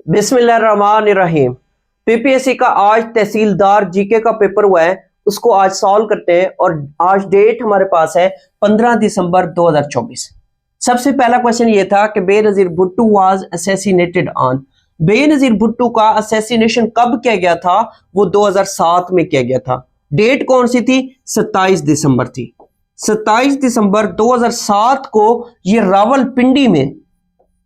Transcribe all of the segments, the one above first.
बिस्मिल्लाहिर्रहमानिर्रहीम। पीपीएससी का आज तहसीलदार जीके का पेपर हुआ है, उसको आज सॉल्व करते हैं। और आज डेट हमारे पास है 15 दिसंबर 2024। सबसे पहला क्वेश्चन ये था कि Benazir Bhutto was assassinated on. Benazir Bhutto का असैसिनेशन कब किया गया था? वो 2007 में किया गया था। डेट कौन सी थी? 27 दिसंबर थी। 27 दिसंबर 2007 को ये रावलपिंडी में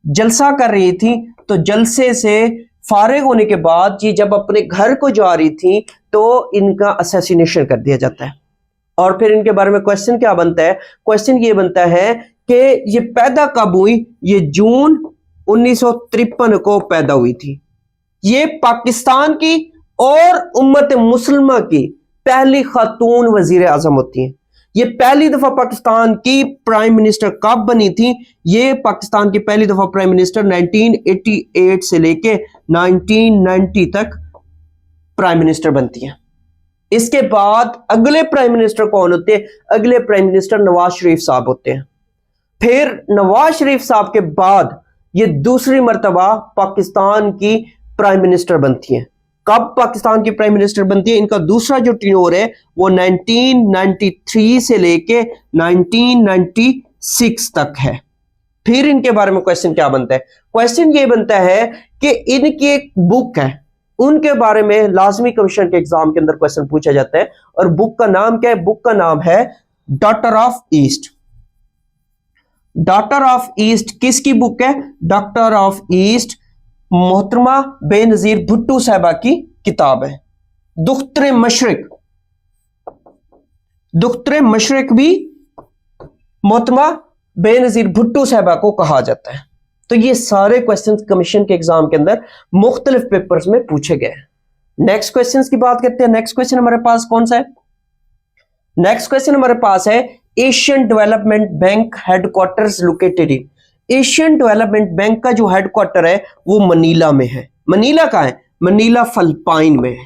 जलसा कर रही थी। तो जलसे से फारिग होने के बाद ये जब अपने घर को जा रही थी तो इनका असैसिनेशन कर दिया जाता है। और फिर इनके बारे में क्वेश्चन क्या बनता है? क्वेश्चन ये बनता है कि ये पैदा कब हुई? ये जून 1953 को पैदा हुई थी। ये पाकिस्तान की और उम्मत मुसलमा की पहली खातून वजीर आजम होती हैं। ये पहली दफा पाकिस्तान की प्राइम मिनिस्टर कब बनी थी? ये पाकिस्तान की पहली दफा प्राइम मिनिस्टर 1988 से लेके 1990 तक प्राइम मिनिस्टर बनती हैं। इसके बाद अगले प्राइम मिनिस्टर कौन होते हैं? अगले प्राइम मिनिस्टर नवाज शरीफ साहब होते हैं। फिर नवाज शरीफ साहब के बाद ये दूसरी मर्तबा पाकिस्तान की प्राइम मिनिस्टर बनती हैं। कब पाकिस्तान की प्राइम मिनिस्टर बनती है? इनका दूसरा जो टेन्योर है वो 1993 से लेके 1996 तक है। फिर इनके बारे में क्वेश्चन क्या बनता है? क्वेश्चन ये बनता है कि इनकी एक बुक है, उनके बारे में लाजमी कमीशन के एग्जाम के अंदर क्वेश्चन पूछा जाता है। और बुक का नाम क्या है? बुक का नाम है daughter of east. Daughter of east किसकी बुक है? डॉटर ऑफ ईस्ट मोहतरमा बेनजीर भुट्टो साहबा की किताब है। दुख्तरे मशरिक, दुख्तरे मशरिक भी मोहतरमा बेनजीर भुट्टो साहबा को कहा जाता है। तो ये सारे क्वेश्चंस कमीशन के एग्जाम के अंदर मुख्तलिफ पेपर्स में पूछे गए हैं। नेक्स्ट क्वेश्चंस की बात करते हैं। नेक्स्ट क्वेश्चन हमारे पास कौन सा है? नेक्स्ट क्वेश्चन हमारे पास है Asian development bank headquarters located in. Asian development bank का जो हेडक्वार्टर है वो मनीला में है। मनीला कहां है? मनीला फिलिपाइन में है।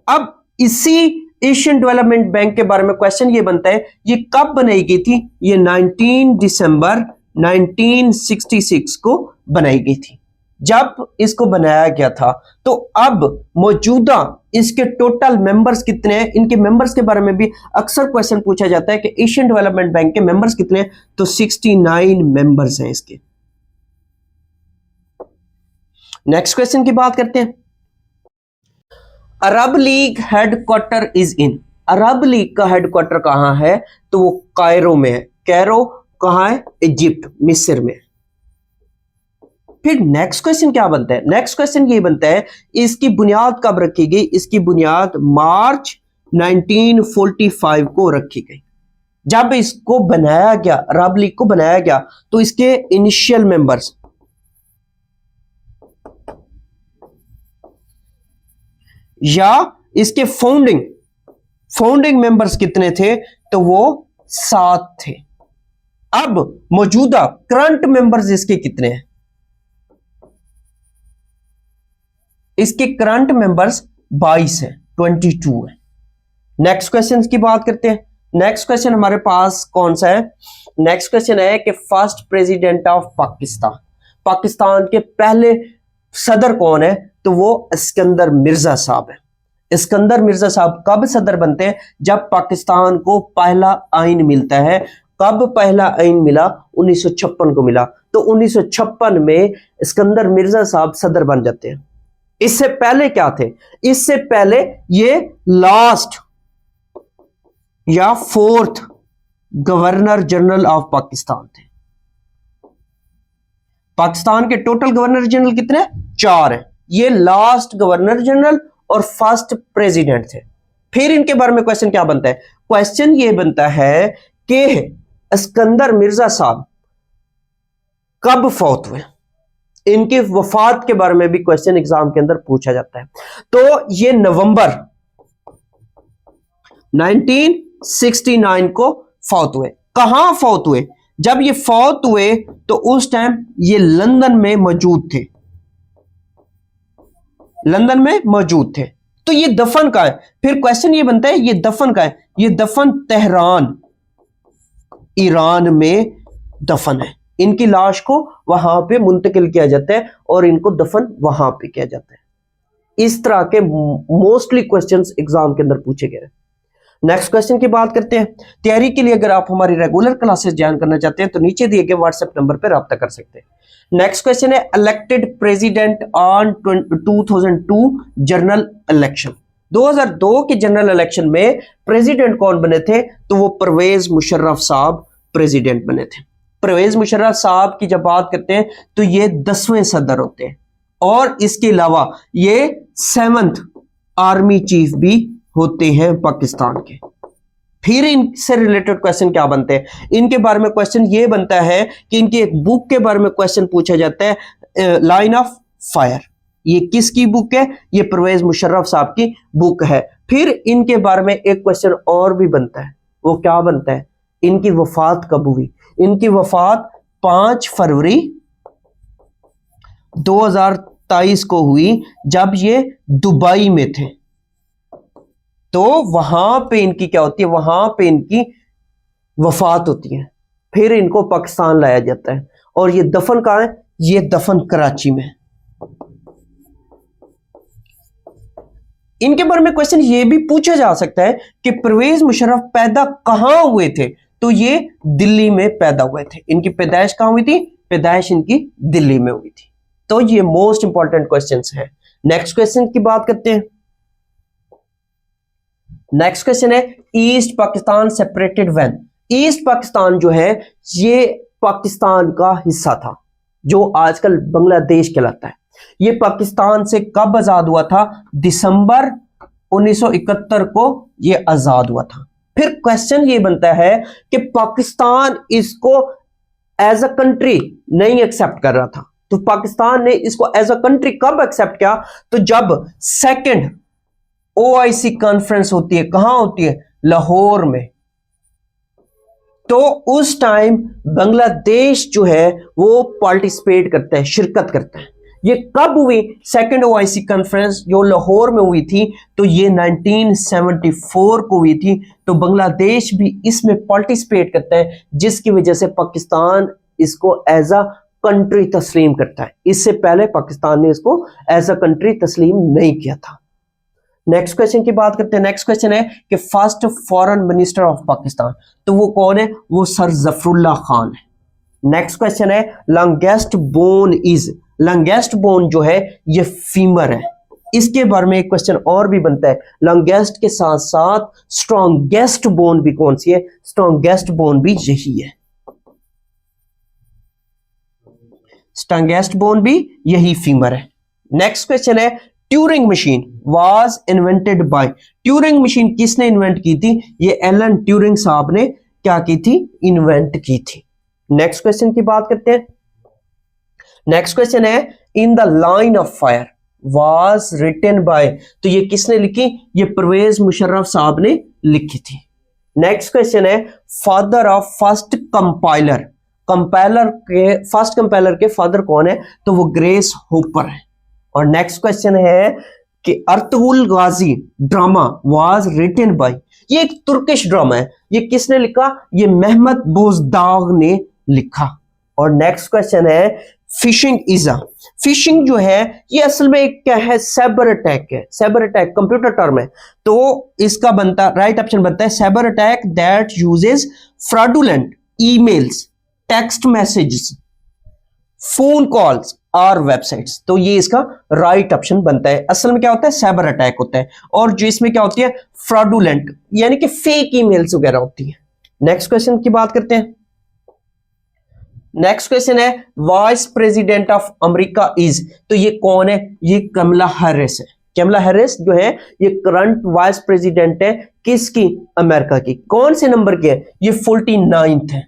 अब इसी एशियन डेवलपमेंट बैंक के बारे में क्वेश्चन ये बनता है, ये कब बनाई गई थी? ये 19 दिसंबर 1966 को बनाई गई थी। जब इसको बनाया गया था तो अब मौजूदा इसके टोटल मेंबर्स कितने हैं? इनके मेंबर्स के बारे में भी अक्सर क्वेश्चन पूछा जाता है कि एशियन डेवलपमेंट बैंक के मेंबर्स कितने हैं? तो 69 मेंबर्स हैं इसके। नेक्स्ट क्वेश्चन की बात करते हैं। Arab League headquarter is in. Arab League का हेडक्वार्टर कहां है? तो वो कायरो में है। कायरो कहां है? इजिप्ट, मिस्र में। फिर नेक्स्ट क्वेश्चन क्या बनता है? नेक्स्ट क्वेश्चन ये बनता है इसकी बुनियाद कब रखी गई? इसकी बुनियाद मार्च 1945 को रखी गई। जब इसको बनाया गया, अरब लीग को बनाया गया, तो इसके इनिशियल मेंबर्स या इसके फाउंडिंग मेंबर्स कितने थे? तो वो 7 थे। अब मौजूदा करंट मेंबर्स इसके कितने हैं? इसके करंट मेंबर्स 22 है, 22 है। नेक्स्ट क्वेश्चन की बात करते हैं। नेक्स्ट क्वेश्चन हमारे पास कौन सा है? नेक्स्ट क्वेश्चन है कि first president of Pakistan, Pakistan के पहले सदर कौन है? तो वो इस्कंदर मिर्जा साहब है। इस्कंदर मिर्जा साहब कब सदर बनते हैं? जब पाकिस्तान को पहला आइन मिलता है। कब पहला आइन मिला? 1956 को मिला। तो 1956 में इस्कंदर मिर्जा साहब सदर बन जाते हैं। इससे पहले क्या थे? इससे पहले ये लास्ट या 4th governor general of Pakistan थे। पाकिस्तान के टोटल गवर्नर जनरल कितने? 4 हैं। ये लास्ट गवर्नर जनरल और फर्स्ट प्रेसिडेंट थे। फिर इनके बारे में क्वेश्चन क्या बनता है? क्वेश्चन ये बनता है कि इस्कंदर मिर्जा साहब कब फौत हुए? इनकी वफात के बारे में भी क्वेश्चन एग्जाम के अंदर पूछा जाता है। तो ये नवंबर 1969 को फौत हुए। कहां फौत हुए? जब ये फौत हुए तो उस टाइम ये लंदन में मौजूद थे। लंदन में मौजूद थे। तो ये दफन कहां है? फिर क्वेश्चन ये बनता है ये दफन कहां है? ये दफन तेहरान, ईरान में दफन है। इनकी लाश को वहां पे मुंतकिल किया जाता है और इनको दफन वहां पे किया जाता है। इस तरह के मोस्टली क्वेश्चंस एग्जाम के अंदर पूछे गए। नेक्स्ट क्वेश्चन की बात करते हैं। तैयारी के लिए अगर आप हमारी रेगुलर क्लासेस ज्वाइन करना चाहते हैं तो नीचे दिए गए व्हाट्सएप नंबर पर राब्ता कर सकते हैं। नेक्स्ट क्वेश्चन है, elected president on 2002 general election. 2002 के जनरल इलेक्शन में प्रेसिडेंट कौन बने थे? तो वो परवेज मुशर्रफ साहब प्रेसिडेंट बने थे। परवेज मुशर्रफ साहब की जब बात करते हैं तो ये 10वें सदर होते हैं और इसके अलावा ये 7th आर्मी चीफ भी होते हैं पाकिस्तान के। फिर इनसे रिलेटेड क्वेश्चन क्या बनते हैं? इनके बारे में क्वेश्चन ये बनता है कि इनकी एक बुक के बारे में क्वेश्चन पूछा जाता है, लाइन ऑफ फायर। ये किसकी बुक है? ये परवेज मुशर्रफ साहब की बुक है। फिर इनके बारे में एक क्वेश्चन और भी बनता है, वो क्या बनता है? इनकी वफात कब हुई? इनकी वफात 5 फरवरी 2023 को हुई, जब ये दुबई में थे। तो वहां पे इनकी क्या होती है? वहां पे इनकी वफात होती है। फिर इनको पाकिस्तान लाया जाता है और ये दफन कहां है? ये दफन कराची में। इनके बारे में क्वेश्चन ये भी पूछा जा सकता है कि परवेज मुशर्रफ पैदा कहां हुए थे? तो ये दिल्ली में पैदा हुए थे। इनकी पैदाइश कहां हुई थी? पैदाइश इनकी दिल्ली में हुई थी। तो ये मोस्ट इंपॉर्टेंट क्वेश्चंस है। नेक्स्ट क्वेश्चन की बात करते हैं। नेक्स्ट क्वेश्चन है, east Pakistan separated when. East Pakistan जो है ये पाकिस्तान का हिस्सा था जो आजकल बांग्लादेश कहलाता है। ये पाकिस्तान से कब आजाद हुआ था? दिसंबर 1971 को ये आजाद हुआ था। फिर क्वेश्चन ये बनता है कि पाकिस्तान इसको एज अ कंट्री नहीं एक्सेप्ट कर रहा था, तो पाकिस्तान ने इसको एज अ कंट्री कब एक्सेप्ट किया? तो जब सेकंड OIC कॉन्फ्रेंस होती है। कहां होती है? लाहौर में। तो उस टाइम बांग्लादेश जो है वो पार्टिसिपेट करता है, शिरकत करता है। ये कब हुई? सेकंड OIC कॉन्फ्रेंस जो लाहौर में हुई थी, तो ये 1974 को हुई थी। तो बांग्लादेश भी इसमें पार्टिसिपेट करता है, जिसकी वजह से पाकिस्तान इसको एज अ कंट्री तस्लीम करता है। इससे पहले पाकिस्तान ने इसको एज अ कंट्री तस्लीम नहीं किया था। नेक्स्ट क्वेश्चन की बात करते हैं। नेक्स्ट क्वेश्चन है कि first foreign minister of Pakistan, तो वो कौन है? वो सर जफरुल्लाह खान है। नेक्स्ट क्वेश्चन है, longest bone is. Longest bone जो है ये फीमर है। इसके बारे में एक क्वेश्चन और भी बनता है। लॉन्गेस्ट के साथ साथ स्ट्रॉन्गेस्ट बोन भी कौन सी है? स्ट्रॉन्गेस्ट बोन भी यही है। स्ट्रॉन्गेस्ट बोन भी यही फीमर है। नेक्स्ट क्वेश्चन है, Turing machine was invented by. Turing machine किसने इन्वेंट की थी? ये एलन ट्यूरिंग साहब ने क्या की थी? इन्वेंट की थी। नेक्स्ट क्वेश्चन की बात करते हैं। नेक्स्ट क्वेश्चन है, in the line of fire was written by. तो ये किसने लिखी? ये परवेज मुशर्रफ साहब ने लिखी थी। नेक्स्ट क्वेश्चन है, father of first compiler. Compiler के फर्स्ट कंपाइलर के फादर कौन है? तो वो ग्रेस होपर है। और नेक्स्ट क्वेश्चन है कि Ertugrul Ghazi drama was written by. ये एक तुर्किश ड्रामा है, ये किसने लिखा? ये मेहमद बोजदाग ने लिखा। और नेक्स्ट क्वेश्चन है, फिशिंग इजा। फिशिंग जो है ये असल में एक क्या है? साइबर अटैक है। साइबर अटैक कंप्यूटर टर्म है, तो इसका बनता राइट ऑप्शन बनता है cyber attack that uses fraudulent emails, text messages, phone calls और वेबसाइट्स। तो ये इसका राइट ऑप्शन बनता है। असल में क्या होता है? साइबर अटैक होता है, और जो इसमें क्या होती है? फ्रॉडुलेंट यानी कि फेक ईमेल्स वगैरह होती है। नेक्स्ट क्वेश्चन की बात करते हैं। नेक्स्ट क्वेश्चन है, vice president of America is. तो ये कौन है? ये कमला हैरिस है। कमला हैरिस जो है ये करंट वाइस प्रेसिडेंट है किसकी? अमेरिका की। कौन से नंबर की है? ये 49th है।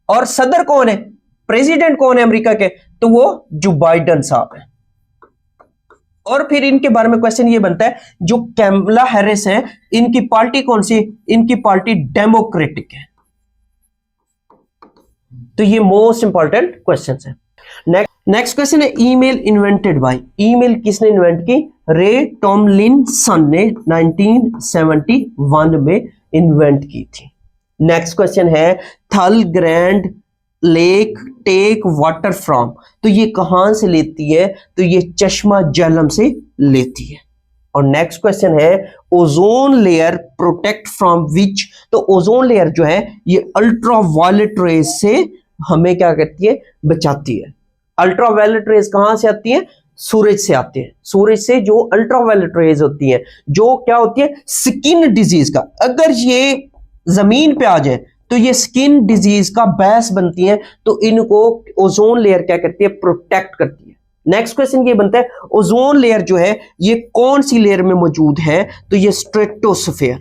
और सदर कौन है? प्रेसिडेंट कौन है अमेरिका के? तो वो जो बाइडेन साहब है। और फिर इनके बारे में क्वेश्चन ये बनता है, जो कमला हैरिस है इनकी पार्टी कौन सी? इनकी पार्टी डेमोक्रेटिक है। तो ये मोस्ट इंपॉर्टेंट क्वेश्चन है। नेक्स्ट क्वेश्चन है, ईमेल इन्वेंटेड बाय। ईमेल किसने इन्वेंट की? रे टॉमलिनसन ने 1971 में इन्वेंट की थी। नेक्स्ट क्वेश्चन है, Thal grand lake take water from, तो ये कहां से लेती है, तो ये चश्मा जहलम से लेती है। और नेक्स्ट क्वेश्चन है ozone layer protect from which, तो ओजोन लेयर जो है ये अल्ट्रावायलेट रेज से हमें क्या करती है, बचाती है। अल्ट्रावायलेट रेज कहां से आती है, सूरज से आती है। सूरज से जो अल्ट्रावायलेट रेज होती है, जो क्या होती है, स्किन डिजीज का, अगर ये जमीन पे आ जाए तो ये स्किन डिजीज का बेस बनती है, तो इनको ओजोन लेयर क्या करती है, प्रोटेक्ट करती है। नेक्स्ट क्वेश्चन ये बनता है ओजोन लेयर जो है ये कौन सी लेयर में मौजूद है, तो ये स्ट्रेटोस्फेयर,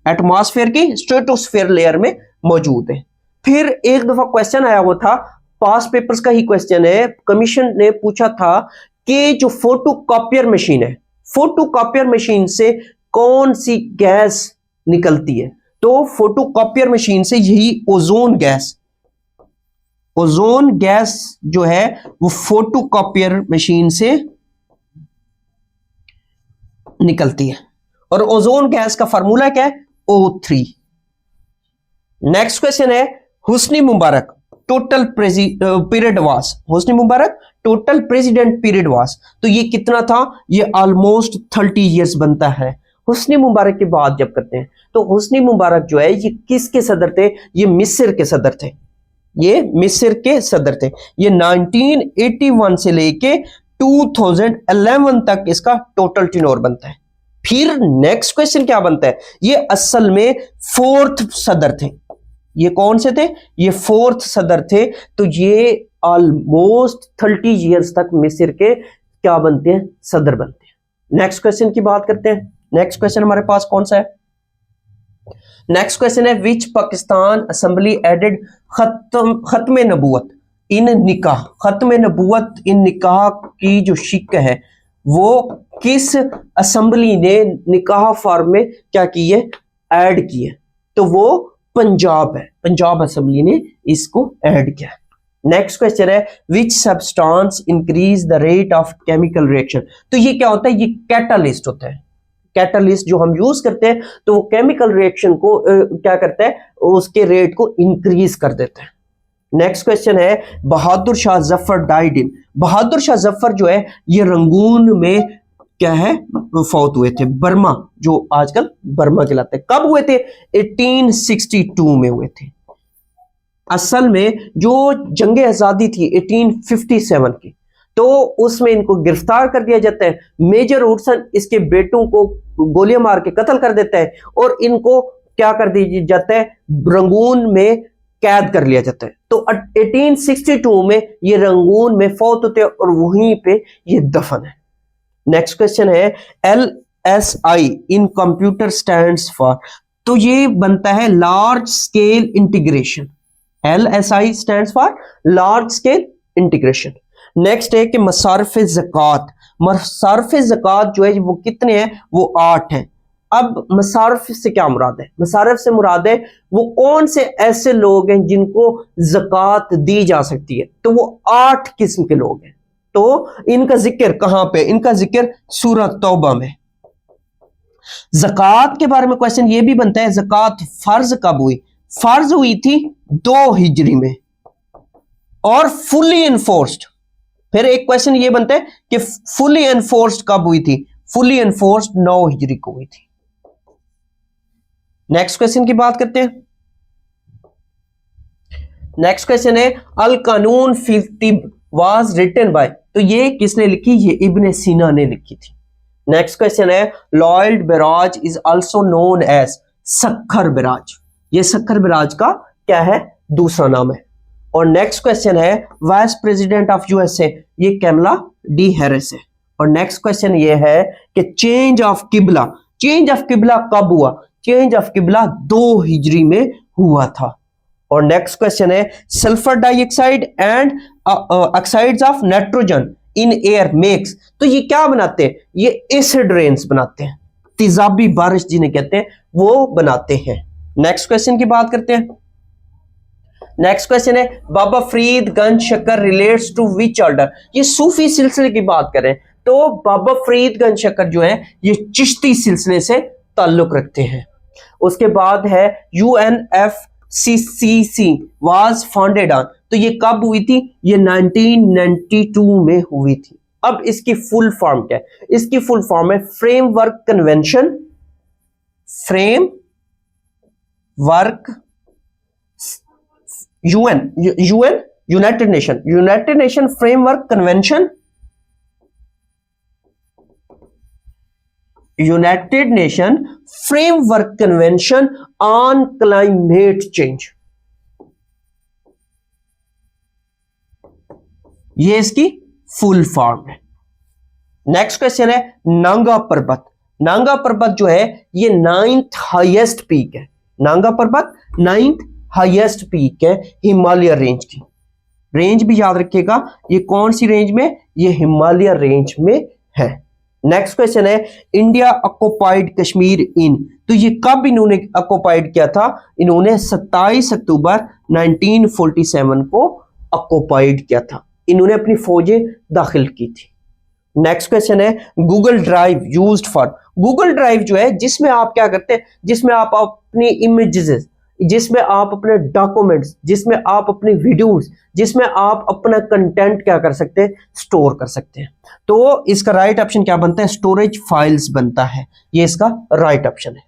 एटमॉस्फेयर की स्ट्रेटोस्फेयर लेयर में मौजूद है। फिर एक दफा क्वेश्चन आया हुआ था, पास पेपर्स का ही क्वेश्चन है, कमीशन ने पूछा था कि जो फोटोकॉपियर मशीन है, फोटोकॉपियर मशीन से कौन सी गैस निकलती है, तो फोटोकॉपियर मशीन से यही ओजोन गैस, ओजोन गैस जो है वो फोटोकॉपियर मशीन से निकलती है। और ओजोन गैस का फार्मूला क्या है, O3। नेक्स्ट क्वेश्चन है हुस्नी मुबारक टोटल पीरियड वास, हुस्नी मुबारक टोटल प्रेसिडेंट पीरियड वास, तो ये कितना था, ये ऑलमोस्ट 30 इयर्स बनता है। हुस्नी मुबारक की बात जब करते हैं तो हुस्नी मुबारक जो है ये किसके सदर थे, ये मिस्र के सदर थे, ये मिस्र के सदर थे। ये 1981 से लेके 2011 तक इसका टोटल टेन्योर बनता है। फिर नेक्स्ट क्वेश्चन क्या बनता है, ये असल में फोर्थ सदर थे। ये कौन से थे, ये फोर्थ सदर थे, तो ये ऑलमोस्ट 30 इयर्स तक मिस्र के क्या बनते हैं, सदर बनते हैं। नेक्स्ट क्वेश्चन की बात करते हैं। नेक्स्ट क्वेश्चन हमारे पास कौन सा है, नेक्स्ट क्वेश्चन है विच पाकिस्तान असेंबली एडेड खत्म नबूवत इन निकाह, खत्म नबूवत इन निकाह की जो शिक है वो किस असेंबली ने निकाह फॉर्म में क्या की है, ऐड की है, तो वो पंजाब है, पंजाब असेंबली ने इसको ऐड किया। नेक्स्ट क्वेश्चन है which substance increase the rate of chemical reaction, तो ये क्या होता है, ये कैटालिस्ट होता है। कैटालिस्ट जो हम यूज करते हैं तो वो केमिकल रिएक्शन को क्या करता है, उसके रेट को इंक्रीज कर देता है। नेक्स्ट क्वेश्चन है बहादुर शाह जफर डाइड इन, बहादुर शाह जफर जो है ये रंगून में क्या है, फौत हुए थे, बर्मा जो आजकल बर्मा कहलाता है। कब हुए थे, 1862 में हुए थे। असल में जो जंग आजादी थी 1857 की, तो उसमें इनको गिरफ्तार कर दिया जाता है। मेजर वुडसन इसके बेटों को गोलियां मार के कत्ल कर देता है और इनको क्या कर दिया जाता है, रंगून में कैद कर लिया जाता है। तो 1862 में ये रंगून में फौत होते हैं और वहीं पे ये दफन है। नेक्स्ट क्वेश्चन है LSI in computer stands for, तो ये बनता है large scale integration, LSI stands for large scale integration. Next है कि मसारफ ज़कात, मसारफ ज़कात जो है वो कितने हैं, वो 8 हैं। अब मसारफ से क्या मुराद है, मसारफ से मुराद है वो कौन से ऐसे लोग हैं जिनको ज़कात दी जा सकती है, तो वो 8 किस्म के लोग हैं। तो इनका जिक्र कहां पे, इनका जिक्र सूरह तौबा में। ज़कात के बारे में क्वेश्चन ये भी बनता है, ज़कात फर्ज कब हुई, फर्ज हुई थी 2 हिजरी में और फुली एनफोर्स्ड। फिर एक क्वेश्चन ये बनता है कि फुली एनफोर्स्ड कब हुई थी, फुली एनफोर्स्ड 9 हिजरी को हुई थी। नेक्स्ट क्वेश्चन की बात करते हैं। नेक्स्ट क्वेश्चन है अल कानून फी तिब वाज रिटन बाय, तो ये किसने लिखी, ये इब्ने सीना ने लिखी थी। नेक्स्ट क्वेश्चन है Lloyd barrage is also known as, Sukkur barrage, ये सक्खर बेराज का क्या है, दूसरा नाम है। और नेक्स्ट क्वेश्चन है वाइस प्रेसिडेंट ऑफ यूएसए, ये कैमला डी हैरिस है। और नेक्स्ट क्वेश्चन ये है कि चेंज ऑफ किबला, चेंज ऑफ किबला कब हुआ, चेंज ऑफ किबला 2 हिजरी में हुआ था। और नेक्स्ट क्वेश्चन है sulphur dioxide and oxides of nitrogen in air makes, तो ये क्या बनाते हैं, ये एसिड रेन्स बनाते हैं, तेजाबी बारिश जिन्हें कहते हैं वो बनाते हैं। नेक्स्ट क्वेश्चन की बात करते हैं। नेक्स्ट क्वेश्चन है बाबा फरीद गंज शक्कर रिलेट्स टू विच ऑर्डर, ये सूफी सिलसिले की बात करें तो बाबा फरीद गंज शक्कर जो है ये चिश्ती सिलसिले से ताल्लुक रखते हैं। उसके बाद है UNF CCC was founded on, तो ये कब हुई थी? ये 1992 में हुई थी। अब इसकी फुल फॉर्म क्या है? इसकी फुल फॉर्म है framework convention, frame work UN United nation framework convention, United nation framework convention on climate change, ये इसकी फुल फॉर्म है। नेक्स्ट क्वेश्चन है नांगा पर्वत। नांगा पर्वत जो है ये 9th हाईएस्ट पीक है। नांगा पर्वत 9th हाईएस्ट पीक है हिमालय रेंज की। रेंज भी याद रखिएगा, ये कौन सी रेंज में? ये हिमालय रेंज में है। नेक्स्ट क्वेश्चन है इंडिया ऑक्युपाइड कश्मीर इन, तो ये कब इन्होंने ऑक्युपाइड किया था? इन्होंने 27 अक्टूबर 1947 को ऑक्युपाइड किया था। इन्होंने अपनी फौजें दाखिल की थी। नेक्स्ट क्वेश्चन है Google drive used for. Google drive जो है जिसमें आप क्या करते हैं? जिसमें आप अपनी इमेजेस, जिसमें आप अपने डॉक्यूमेंट्स, जिसमें आप अपनी वीडियोस, जिसमें आप अपना कंटेंट क्या कर सकते हैं? स्टोर कर सकते हैं। तो इसका राइट ऑप्शन क्या बनता है? स्टोरेज फाइल्स बनता है। ये इसका राइट ऑप्शन है।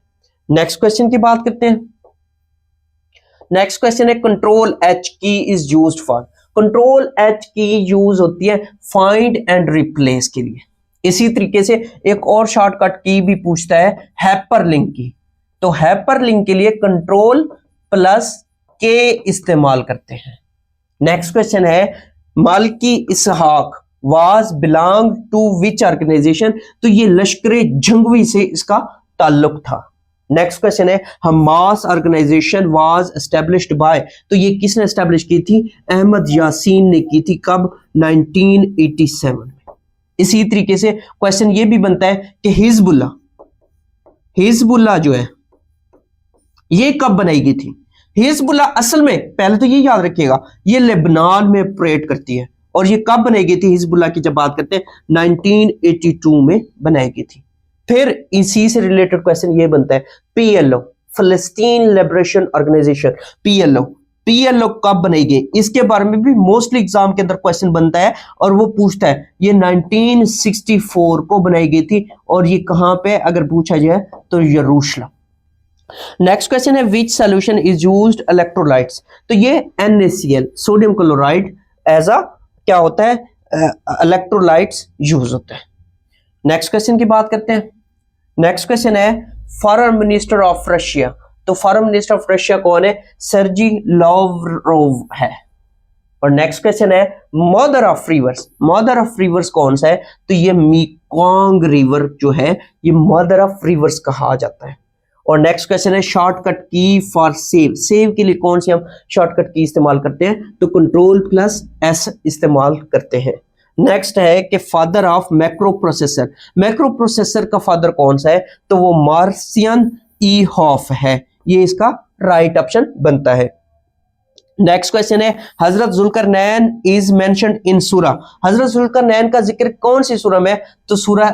नेक्स्ट क्वेश्चन की बात करते हैं। नेक्स्ट क्वेश्चन है कंट्रोल एच की is used for. Control H की यूज होती है फाइंड एंड रिप्लेस के लिए। इसी तरीके से एक और शॉर्टकट की भी पूछता है हाइपरलिंक की, तो हाइपरलिंक के लिए कंट्रोल प्लस के इस्तेमाल करते हैं। नेक्स्ट क्वेश्चन है Malik Ishaq was belong to which organisation, तो ये लश्करे जंगवी से इसका ताल्लुक था। नेक्स्ट क्वेश्चन है Hamas organisation was established by, तो ये किसने एस्टेब्लिश की थी? अहमद यासीन ने की थी। कब? 1987 में। इसी तरीके से क्वेश्चन ये भी बनता है कि हिजबुल्लाह जो है ये कब बनाई गई थी? हिजबुल्लाह असल में पहले तो ये याद रखिएगा ये लेबनान में ऑपरेट करती है। और ये कब बनाई गई थी? हिजबुल्लाह की जब बात करते हैं 1982 में बनाई गई थी। फिर इसी से रिलेटेड क्वेश्चन ये बनता है पीएलओ, फिलिस्तीन लिबरेशन ऑर्गेनाइजेशन, पीएलओ कब बनाई गई? इसके बारे में भी मोस्टली एग्जाम के अंदर क्वेश्चन बनता है और वो पूछता है ये 1964 को बनाई गई थी। और ये कहां पे अगर पूछा जाए तो यरूशलेम। नेक्स्ट क्वेश्चन है which solution is used electrolytes, तो ये NaCl sodium chloride as a क्या होता है? इलेक्ट्रोलाइट्स यूज होता है। नेक्स्ट क्वेश्चन की बात करते हैं। नेक्स्ट क्वेश्चन है फॉरेन मिनिस्टर ऑफ रशिया, तो फॉरेन मिनिस्टर ऑफ रशिया कौन है? सर्जी लावरोव है। और नेक्स्ट क्वेश्चन है mother of reverse, mother of reverse कौन सा है? तो ये मेकोंग रिवर जो है ये मदर ऑफ रिवर्स कहा जाता है। और नेक्स्ट क्वेश्चन है शॉर्टकट की फॉर सेव, सेव के लिए कौन सी हम शॉर्टकट की इस्तेमाल करते हैं? तो कंट्रोल प्लस S इस्तेमाल करते हैं। नेक्स्ट है कि father of macro processor, macro processor का फादर कौन सा है? तो वो मार्सियन ई हॉफ है। ये इसका राइट ऑप्शन बनता है। नेक्स्ट क्वेश्चन है हजरत जुल्करनैन इज मेंशन्ड इन सूरा, हजरत जुल्करनैन का जिक्र कौन सी सूरा में? तो सूरा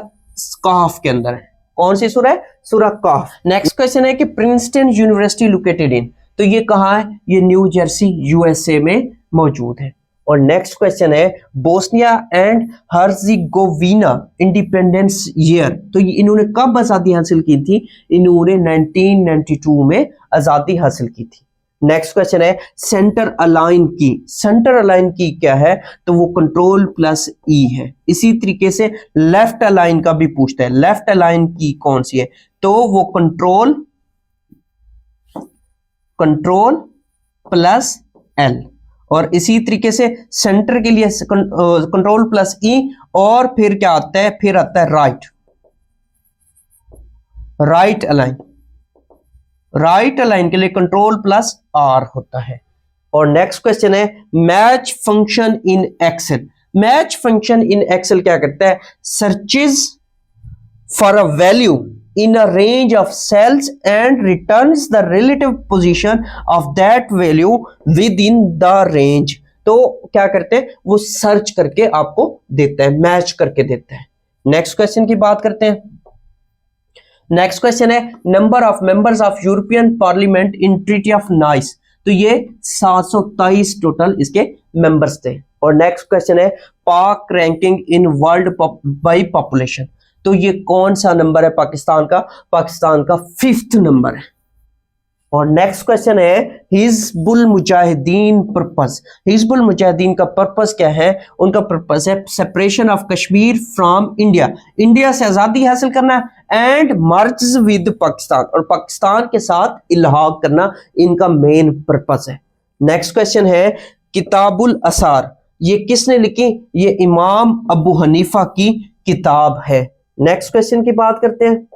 काफ के अंदर है। कौन सी सूरा है? सूरा काफ। नेक्स्ट क्वेश्चन है कि प्रिंसटन यूनिवर्सिटी लोकेटेड इन, तो ये कहाँ है? ये न्यू जर्सी USA में मौजूद है। और नेक्स्ट क्वेश्चन है बोस्निया एंड हर्जिगोविना इंडिपेंडेंस ईयर, तो ये इन्होंने कब आजादी हासिल की थी? इन्होंने 1992 में आजादी हासिल की थी। नेक्स्ट क्वेश्चन है सेंटर अलाइन की, सेंटर अलाइन की क्या है? तो वो कंट्रोल प्लस E है। इसी तरीके से लेफ्ट अलाइन का भी पूछता है, लेफ्ट अलाइन की कौन सी है? तो वो कंट्रोल प्लस L। और इसी तरीके से सेंटर के लिए कंट्रोल प्लस E और फिर क्या आता है? फिर आता है राइट अलाइन, राइट अलाइन के लिए कंट्रोल प्लस R होता है। और नेक्स्ट क्वेश्चन है match function in Excel, match function in Excel क्या करता है? Searches for a value in a range of cells and returns the relative position of that value within the range। तो क्या करते हैं? वो सर्च करके आपको देता है, मैच करके देता है। नेक्स्ट क्वेश्चन की बात करते हैं। नेक्स्ट क्वेश्चन है number of members of European parliament in treaty of nice, तो ये 723 टोटल इसके मेंबर्स थे। और नेक्स्ट क्वेश्चन है पाक ranking in world by population, तो ये कौन सा नंबर है पाकिस्तान का? पाकिस्तान का 5th नंबर है। और नेक्स्ट क्वेश्चन है हिजबुल मुजाहिदीन पर्पस, हिजबुल मुजाहिदीन का पर्पस क्या है? उनका पर्पस है separation of Kashmir from India, India से आजादी हासिल करना एंड मर्ज विद पाकिस्तान, और पाकिस्तान के साथ इल्हाक करना इनका मेन पर्पस है। नेक्स्ट क्वेश्चन है किताबुल असार, ये किसने लिखी? ये इमाम अबू हनीफा की किताब है। नेक्स्ट क्वेश्चन की बात करते हैं।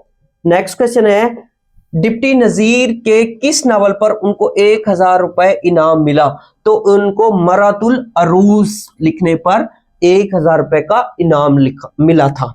नेक्स्ट क्वेश्चन है डिप्टी नजीर के किस नावल पर उनको 1000 रुपए इनाम मिला? तो उनको मरातुल अरूस लिखने पर 1000 रुपए का इनाम मिला था।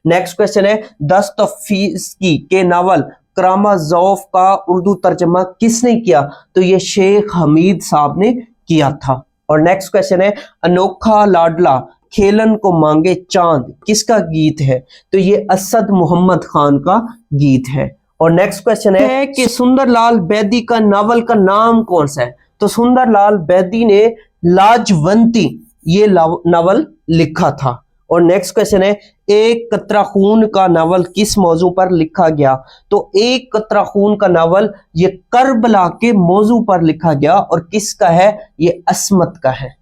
नेक्स्ट क्वेश्चन है दस्तफीस्की के नावल करामा ज़ौफ का उर्दू तर्जमा किसने किया? तो ये शेख हमीद साहब ने किया था। और नेक्स्ट क्वेश्चन है अनोखा लाडला खेलन को मांगे चांद किसका गीत है? तो ये असद मोहम्मद खान का गीत है। और नेक्स्ट क्वेश्चन है कि सुंदरलाल बेदी का नावल का नाम कौन सा है? तो सुंदरलाल बेदी ने लाजवंती ये नावल लिखा था। और नेक्स्ट क्वेश्चन है एक कतरा खून का नावल किस मौजू पर लिखा गया? तो एक कतरा खून का नावल ये करबला के मौजू पर लिखा गया, और किसका है? ये अस्मत का है।